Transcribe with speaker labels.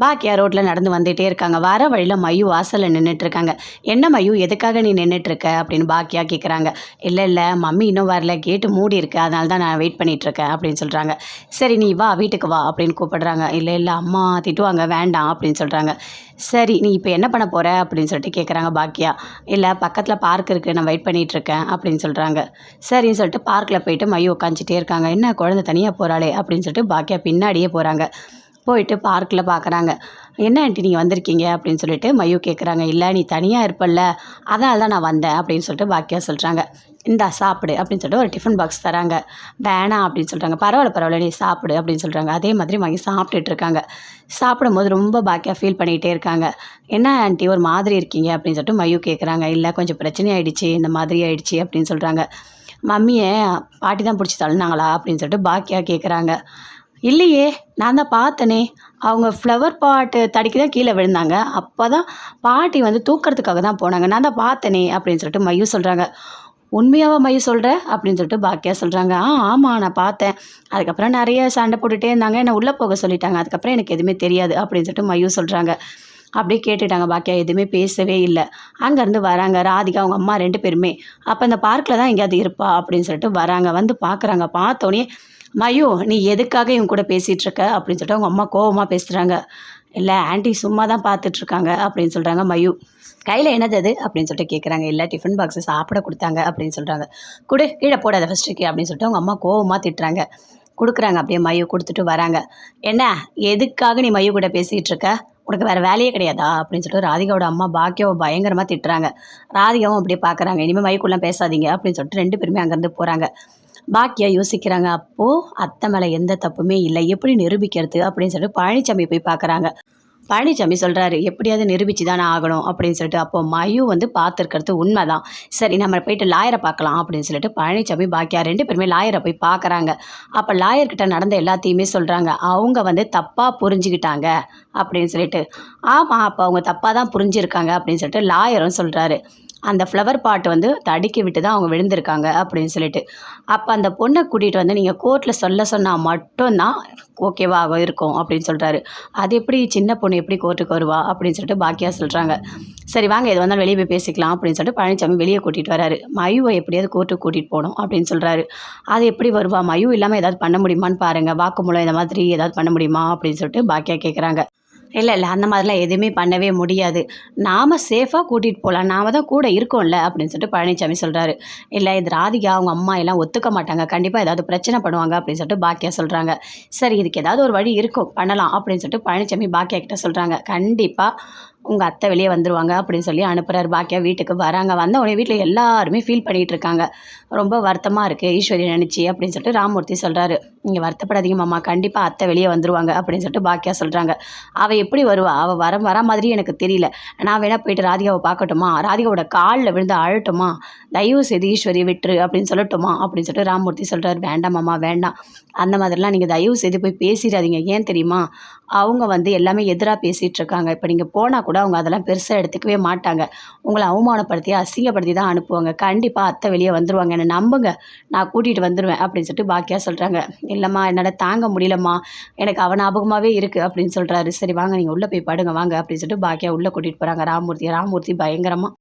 Speaker 1: பாக்கியா ரோட்டில் நடந்து வந்துகிட்டே இருக்காங்க. வர வழியில் மயு வாசலில் நின்றுட்டுருக்காங்க. என்ன மயு, எதுக்காக நீ நின்றுட்டுருக்க அப்படின்னு பாக்கியா கேட்குறாங்க. இல்லை மம்மி இன்னும் வரல, கேட்டு மூடி இருக்கு, அதனால தான் நான் வெயிட் பண்ணிகிட்ருக்கேன் அப்படின்னு சொல்கிறாங்க. சரி நீ வா, வீட்டுக்கு வா அப்படின்னு கூப்பிடுறாங்க. இல்லை அம்மா திட்டுவாங்க, வேண்டாம் அப்படின்னு சொல்கிறாங்க. சரி நீ இப்போ என்ன பண்ண போகிற அப்படின்னு சொல்லிட்டு கேட்குறாங்க பாக்கியா. இல்லை பக்கத்தில் பார்க் இருக்குது, நான் வெயிட் பண்ணிகிட்ருக்கேன் அப்படின்னு சொல்கிறாங்க. சரின்னு சொல்லிட்டு பார்க்கில் போயிட்டு மயு உட்காந்துட்டே இருக்காங்க. என்ன குழந்தை தனியாக போகிறாளே அப்படின்னு சொல்லிட்டு பாக்கியா பின்னாடியே போகிறாங்க. போயிட்டு பார்க்கில் பார்க்குறாங்க. என்ன ஆண்டி நீங்கள் வந்திருக்கீங்க அப்படின்னு சொல்லிட்டு மயு கேட்குறாங்க. இல்லை நீ தனியாக இருப்பல்ல, அதனால தான் நான் வந்தேன் அப்படின்னு சொல்லிட்டு பாக்கியா சொல்கிறாங்க. இந்தா சாப்பிடு அப்படின்னு சொல்லிட்டு ஒரு டிஃபன் பாக்ஸ் தராங்க. வேணாம் அப்படின்னு சொல்கிறாங்க. பரவாயில்ல நீ சாப்பிடு அப்படின்னு சொல்கிறாங்க. அதே மாதிரி வாங்கி சாப்பிட்டுட்டு இருக்காங்க. சாப்பிடும்போது ரொம்ப பாக்கியா ஃபீல் பண்ணிகிட்டே இருக்காங்க. என்ன ஆண்டி ஒரு மாதிரி இருக்கீங்க அப்படின்னு சொல்லிட்டு மயு கேட்குறாங்க. இல்லை கொஞ்சம் பிரச்சனை ஆகிடுச்சு, இந்த மாதிரி ஆகிடுச்சி அப்படின்னு சொல்கிறாங்க. மம்மியை பாட்டி தான் பிடிச்சி தள்ளினாங்களா அப்படின்னு சொல்லிட்டு பாக்கியா கேட்குறாங்க. இல்லையே, நான் தான் பார்த்தனே, அவங்க ஃப்ளவர் பாட்டு தடிக்கு தான் கீழே விழுந்தாங்க. அப்போ தான் பாட்டி வந்து தூக்கிறதுக்காக தான் போனாங்க, நான் தான் பார்த்தனே அப்படின்னு சொல்லிட்டு மயு சொல்கிறாங்க. உண்மையாவா மயு சொல்கிற அப்படின்னு சொல்லிட்டு பாக்கியா சொல்கிறாங்க. ஆமாம் நான் பார்த்தேன். அதுக்கப்புறம் நிறைய சண்டை போட்டுகிட்டே இருந்தாங்க, என்னை உள்ளே போக சொல்லிட்டாங்க. அதுக்கப்புறம் எனக்கு எதுவுமே தெரியாது அப்படின்னு சொல்லிட்டு மயு சொல்கிறாங்க. அப்படியே கேட்டுட்டாங்க. பாக்கியா எதுவுமே பேசவே இல்லை. அங்கேருந்து வராங்க ராதிகா, அவங்க அம்மா 2 பேருமே. அப்போ இந்த பார்க்கில் தான் எங்கேயாவது இருப்பா அப்படின்னு சொல்லிட்டு வராங்க. வந்து பார்க்குறாங்க. பார்த்தோன்னே மயு நீ எதுக்காக இவங்க கூட பேசிகிட்ருக்க அப்படின்னு சொல்லிட்டு அவங்க அம்மா கோவமாக பேசுகிறாங்க. இல்லை ஆண்டி சும்மா தான் பார்த்துட்ருக்காங்க அப்படின்னு சொல்கிறாங்க மயு. கையில் என்னது அது அப்படின்னு சொல்லிட்டு கேட்குறாங்க. இல்லை டிஃபன் பாக்ஸை சாப்பிட கொடுத்தாங்க அப்படின்னு சொல்கிறாங்க. கொடு, கீழே போடாத ஃபஸ்ட்டுக்கு அப்படின்னு சொல்லிட்டு அவங்க அம்மா கோவமாக திட்டுறாங்க. கொடுக்குறாங்க. அப்படியே மயு கொடுத்துட்டு வராங்க. என்ன எதுக்காக நீ மயு கூட பேசிகிட்டு இருக்க, உனக்கு வேறு வேலையே கிடையாதா அப்படின்னு சொல்லிட்டு ராதிகாவோட அம்மா பாக்கியாவை பயங்கரமாக திட்டுறாங்க. ராதிகாவும் அப்படியே பார்க்குறாங்க. இனிமேல் மயுக்குள்ளே பேசாதீங்க அப்படின்னு சொல்லிட்டு 2 பேருமே அங்கேருந்து போகிறாங்க. பாக்கியா யோசிக்கிறாங்க. அப்போது அத்தை மேலே எந்த தப்புமே இல்லை, எப்படி நிரூபிக்கிறது அப்படின்னு சொல்லிட்டு பழனிசாமி போய் பார்க்குறாங்க. பழனிசாமி சொல்கிறாரு, எப்படியாவது நிரூபித்து தானே ஆகணும் அப்படின்னு சொல்லிட்டு. அப்போ மயு வந்து பார்த்துருக்கிறது உண்மை தான், சரி நம்ம போயிட்டு லாயரை பார்க்கலாம் அப்படின்னு சொல்லிட்டு பழனிசாமி பாக்கியா 2 பேருமே லாயரை போய் பார்க்குறாங்க. அப்போ லாயர்கிட்ட நடந்த எல்லாத்தையுமே சொல்கிறாங்க. அவங்க வந்து தப்பாக புரிஞ்சுக்கிட்டாங்க அப்படின்னு சொல்லிட்டு. ஆமாம், அப்போ அவங்க தப்பாக தான் புரிஞ்சிருக்காங்க அப்படின்னு சொல்லிட்டு லாயரும் சொல்கிறாரு. அந்த ஃப்ளவர் பாட்டு வந்து தடுக்கி விட்டு தான் அவங்க விழுந்திருக்காங்க அப்படின்னு சொல்லிட்டு. அப்போ அந்த பொண்ணை கூட்டிகிட்டு வந்து நீங்கள் கோர்ட்டில் சொன்னால் மட்டும்தான் ஓகேவா இருக்கும் அப்படின்னு சொல்கிறாரு. அது எப்படி சின்ன பொண்ணு எப்படி கோர்ட்டுக்கு வருவா அப்படின்னு சொல்லிட்டு பாக்கியா சொல்கிறாங்க. சரி வாங்க எது வந்தாலும் வெளியே போய் பேசிக்கலாம் அப்படின்னு சொல்லிட்டு பழனிசாமி வெளியே கூட்டிகிட்டு வராரு. மயுவை எப்படியாவது கோர்ட்டுக்கு கூட்டிகிட்டு போகணும் அப்படின்னு சொல்கிறாரு. அது எப்படி வருவா, மயு இல்லாமல் ஏதாவது பண்ண முடியுமான்னு பாருங்கள், வாக்குமூலம் இந்த மாதிரி ஏதாவது பண்ண முடியுமா அப்படின்னு சொல்லிட்டு பாக்கியா கேட்குறாங்க. இல்லை அந்த மாதிரிலாம் எதுவுமே பண்ணவே முடியாது, நாம் சேஃபாக கூட்டிகிட்டு போகலாம், நாம் தான் கூட இருக்கோம்ல அப்படின்னு சொல்லிட்டு பழனிசாமி சொல்கிறாரு. இல்லை இது ராதிகா அவங்க அம்மா எல்லாம் ஒத்துக்க மாட்டாங்க, கண்டிப்பாக ஏதாவது பிரச்சனை பண்ணுவாங்க அப்படின்னு சொல்லிட்டு பாக்கியா சொல்கிறாங்க. சரி இதுக்கு ஏதாவது ஒரு வழி இருக்கும், பண்ணலாம் அப்படின்னு சொல்லிட்டு பழனிசாமி பாக்கியா கிட்ட சொல்கிறாங்க. கண்டிப்பாக உங்கள் அத்தை வெளியே வந்துடுவாங்க அப்படின்னு சொல்லி அனுப்புகிறாரு. பாக்கியா வீட்டுக்கு வராங்க. வந்த உடனே வீட்டில் எல்லாருமே ஃபீல் பண்ணிகிட்டு இருக்காங்க. ரொம்ப வருத்தமாக இருக்குது ஈஸ்வரி நினச்சி அப்படின்னு சொல்லிட்டு ராமூர்த்தி சொல்கிறாரு. நீங்கள் வருத்தப்படாதீங்க மாமா, கண்டிப்பாக அத்தை வெளியே வந்துடுவாங்க அப்படின்னு சொல்லிட்டு பாக்கியா சொல்கிறாங்க. அவள் எப்படி வருவா, அவள் வர மாதிரி எனக்கு தெரியல, நான் வேணால் போயிட்டு ராதிகாவை பார்க்கட்டுமா, ராதிகாவோட காலில் விழுந்து அழட்டுமா, தயவு செய்து ஈஸ்வரி விட்டுரு அப்படின்னு சொல்லட்டுமா அப்படின்னு சொல்லிட்டு ராமூர்த்தி சொல்கிறார். வேண்டாம் மாமா வேண்டாம், அந்த மாதிரிலாம் நீங்கள் தயவு செய்து போய் பேசிடாதீங்க. ஏன் தெரியுமா, அவங்க வந்து எல்லாமே எதிராக பேசிகிட்டு இருக்காங்க. இப்போ நீங்கள் போனால் கூட அவங்க அதெல்லாம் பெருசாக எடுத்துக்கவே மாட்டாங்க, உங்களை அவமானப்படுத்தி அசிங்கப்படுத்தி தான் அனுப்புவாங்க. கண்டிப்பாக அத்தை வெளியே வந்துடுவாங்க, என்னை நம்புங்க, நான் கூட்டிகிட்டு வந்துடுவேன் அப்படின்னு சொல்லிட்டு பாக்கியா சொல்கிறாங்க. இல்லைம்மா என்னால் தாங்க முடியலம்மா, எனக்கு அவன் ஞாபகமாகவே இருக்குது அப்படின்னு சொல்கிறாரு. சரி வாங்க நீங்கள் உள்ளே போய் படுங்க வாங்க அப்படின்னு சொல்லிட்டு பாக்கியா உள்ளே கூட்டிகிட்டு போகிறாங்க ராமூர்த்தி பயங்கரமாக.